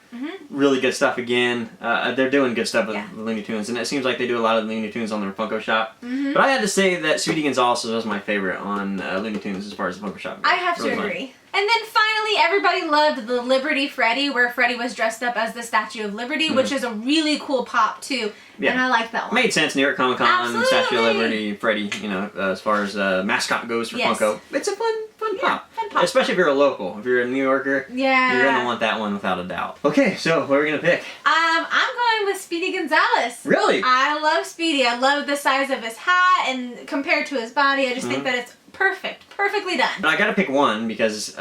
Really good stuff again. They're doing good stuff with Looney Tunes, and it seems like they do a lot of Looney Tunes on their Funko Shop. But I had to say that Speedy Gonzales was my favorite on Looney Tunes as far as the Funko Shop. I have to agree. And then finally, everybody loved the Liberty Freddy, where Freddy was dressed up as the Statue of Liberty, which is a really cool pop too. Yeah. And I like that one. Made sense. New York Comic Con, Absolutely. Statue of Liberty, Freddy. You know, as far as mascot goes for Funko, it's a fun pop. Fun pop. Especially if you're a local. If you're a New Yorker, you're gonna want that one without a doubt. Okay, so what are we gonna pick? I'm going with Speedy Gonzales. Really? I love Speedy. I love the size of his hat, and compared to his body, I just think that it's perfectly done. I gotta pick one because,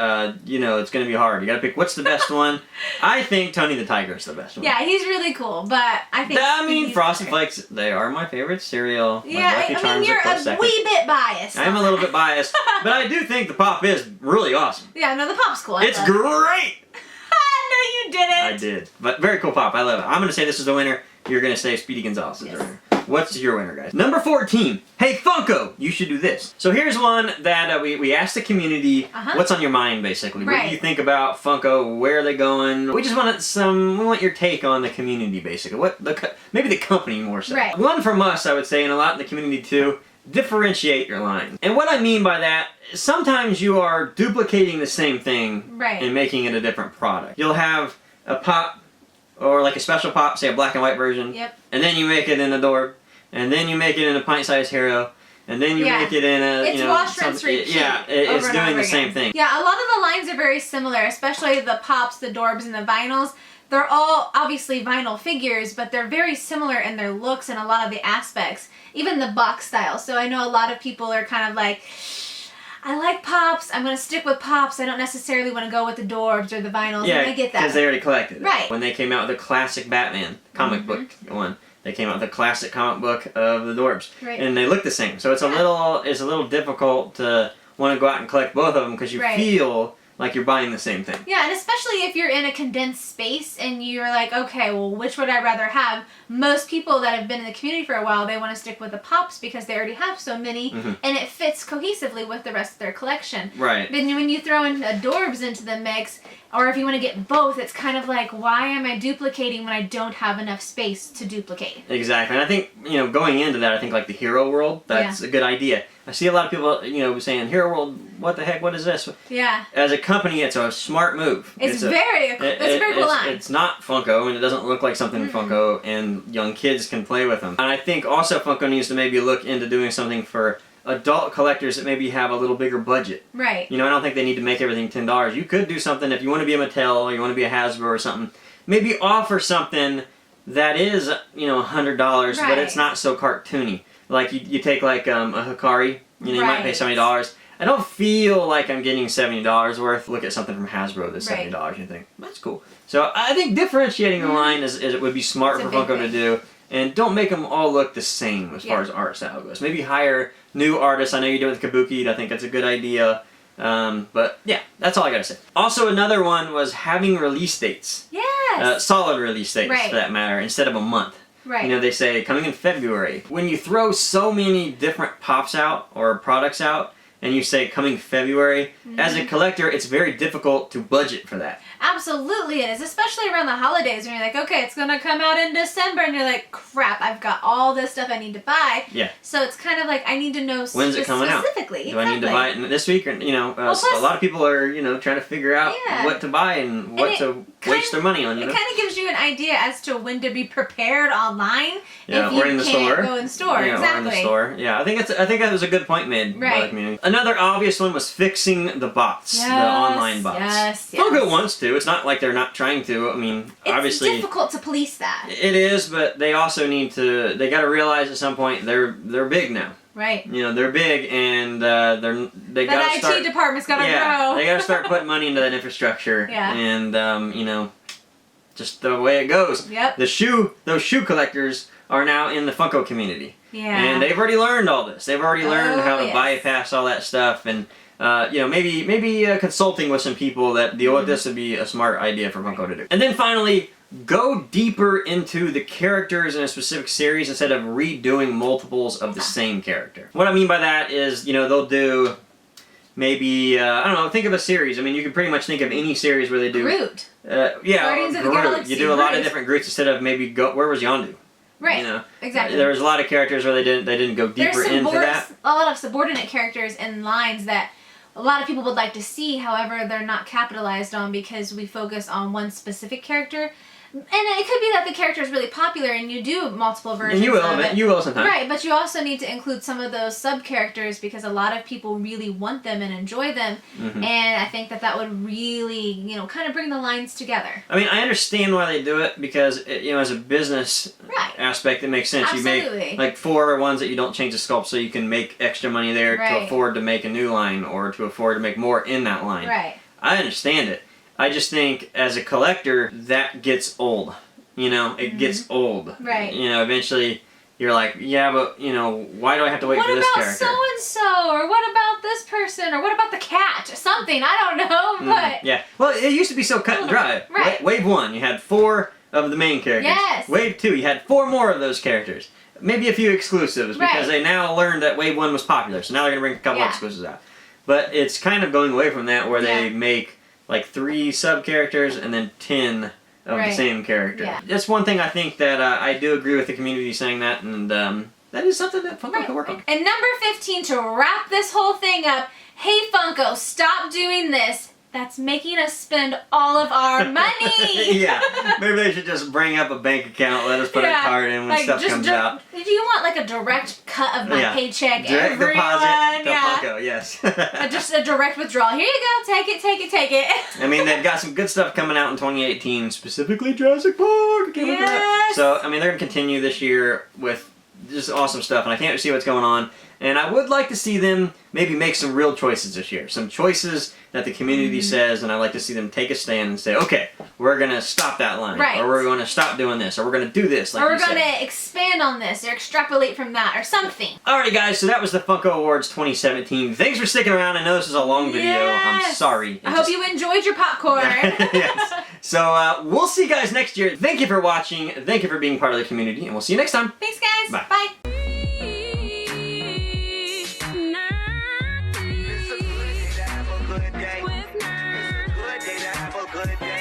you know, it's gonna be hard. You gotta pick what's the best one. I think Tony the Tiger is the best one. Yeah, he's really cool, but I think Frosted Flakes, they are my favorite cereal. Yeah, I mean, you're a wee bit biased. I am a little bit biased, but I do think the pop is really awesome. Yeah, no, the pop's cool. It's great! No, you didn't. I did. But very cool pop. I love it. I'm gonna say this is the winner. You're gonna say Speedy Gonzales is the winner. What's your winner, guys? Number 14. Hey, Funko! You should do this. So here's one that we asked the community, what's on your mind, basically? What do you think about Funko? Where are they going? We just we want your take on the community, basically. Maybe the company more so. Right. One from us, I would say, and a lot in the community too, differentiate your line. And what I mean by that, sometimes you are duplicating the same thing and making it a different product. You'll have a pop, or like a special pop, say a black and white version, and then you make it in a Dorb, and then you make it in a pint-sized hero, and then you make it in a, it's wash, rinse, repeat. Yeah, it's doing the same thing. Yeah, a lot of the lines are very similar, especially the pops, the Dorbs, and the vinyls. They're all obviously vinyl figures, but they're very similar in their looks and a lot of the aspects, even the box style. So I know a lot of people are kind of like, I like pops, I'm going to stick with pops, I don't necessarily want to go with the Dorbs or the vinyls, and I get that. because they already collected it. Right. When they came out with the classic Batman comic book one, they came out with the classic comic book of the Dorbs. Right. And they look the same. So it's a little difficult to want to go out and collect both of them because you feel like you're buying the same thing. Yeah, and especially if you're in a condensed space and you're like, okay, well, which would I rather have? Most people that have been in the community for a while, they want to stick with the pops because they already have so many, and it fits cohesively with the rest of their collection. Right. But when you throw in Adorbs into the mix, or if you want to get both, it's kind of like, why am I duplicating when I don't have enough space to duplicate? Exactly. And I think, you know, going into that, I think like the Hero World, that's a good idea. I see a lot of people, you know, saying, Hero World, what the heck, what is this? Yeah. As a company, it's a smart move. It's a very cool line. It's not Funko, and it doesn't look like something Funko, and young kids can play with them. And I think also Funko needs to maybe look into doing something for adult collectors that maybe have a little bigger budget. Right. You know, I don't think they need to make everything $10. You could do something, if you want to be a Mattel, or you want to be a Hasbro or something, maybe offer something that is, you know, $100, but it's not so cartoony. Like, you take like a Hikari, you know, you might pay $70. I don't feel like I'm getting $70 worth. Look at something from Hasbro that's $70 and you think, that's cool. So I think differentiating the line is it would be smart for Funko to do. And don't make them all look the same as far as art style goes. Maybe hire new artists. I know you do it with Kabuki. I think that's a good idea. But yeah, that's all I gotta say. Also, another one was having release dates. Yes. Solid release dates, for that matter, instead of a month. Right. You know, they say coming in February. When you throw so many different pops out or products out, and you say coming February, as a collector, it's very difficult to budget for that. Absolutely it is, especially around the holidays when you're like, okay, it's gonna come out in December, and you're like, crap, I've got all this stuff I need to buy. Yeah. So it's kind of like I need to know when's it coming specifically. out? Do I need to buy it this week, or plus, a lot of people are trying to figure out what to buy and what to waste their money on. It kind of gives you an idea as to when to be prepared online if you or in the can't store. go in store. Yeah, exactly. or in the store. Yeah, I think that was a good point made by the community. Another obvious one was fixing the bots, the online bots. Yes. Funko wants to. It's not like they're not trying to. I mean, obviously it's difficult to police that. It is, but they also need to. They got to realize at some point they're big now. Right. They're big, and they got to start. The IT department's got to grow. They got to start putting money into that infrastructure. Yeah. And just the way it goes. Yep. Those shoe collectors are now in the Funko community. Yeah. And they've already learned all this. They've already learned how to bypass all that stuff, and maybe consulting with some people that deal with this would be a smart idea for Funko to do. And then finally, go deeper into the characters in a specific series instead of redoing multiples of the same character. What I mean by that is, they'll do maybe, I don't know, think of a series. I mean, you can pretty much think of any series where they do... Groot. Guardians of the Galaxy. You do a lot of different Groots instead of maybe where was Yondu? Right. Exactly. There was a lot of characters where they didn't go deeper into that. A lot of subordinate characters and lines that a lot of people would like to see, however, they're not capitalized on because we focus on one specific character. And it could be that the character is really popular and you do multiple versions of it. You will sometimes. Right, but you also need to include some of those sub-characters because a lot of people really want them and enjoy them. And I think that would really, kind of bring the lines together. I mean, I understand why they do it because, as a business aspect, it makes sense. Absolutely. You make, like, 4 ones that you don't change the sculpt so you can make extra money there to afford to make a new line or to afford to make more in that line. Right. I understand it. I just think, as a collector, that gets old. It gets old. Right. Eventually, you're like, yeah, but, why do I have to wait for this character? What about so-and-so? Or what about this person? Or what about the cat? Something, I don't know, but... Yeah. Well, it used to be so cut and dry. Right. Wave 1, you had 4 of the main characters. Yes. Wave 2, you had 4 more of those characters. Maybe a few exclusives, because they now learned that Wave 1 was popular, so now they're going to bring a couple exclusives out. But it's kind of going away from that, where they make... like 3 sub-characters and then 10 of the same character. Yeah. That's one thing I think that I do agree with the community saying that, and that is something that Funko can work on. And number 15, to wrap this whole thing up, hey Funko, stop doing this. That's making us spend all of our money. Yeah, maybe they should just bring up a bank account, let us put our card in when stuff comes out. If you want like a direct cut of my paycheck, direct deposit to Funko, yes. Just a direct withdrawal. Here you go, take it, take it, take it. I mean, they've got some good stuff coming out in 2018, specifically Jurassic Park. Yes. So, I mean, they're going to continue this year with just awesome stuff, and I can't see what's going on. And I would like to see them maybe make some real choices this year. Some choices that the community says, and I'd like to see them take a stand and say, okay, we're going to stop that line. Right. Or we're going to stop doing this. Or we're going to do this, like or we're going to expand on this, or extrapolate from that, or something. Alright guys, so that was the Funko Awards 2017. Thanks for sticking around. I know this is a long video. I'm sorry. I hope you enjoyed your popcorn. Yes. So we'll see you guys next year. Thank you for watching. Thank you for being part of the community. And we'll see you next time. Thanks guys. Bye. Bye. Good day.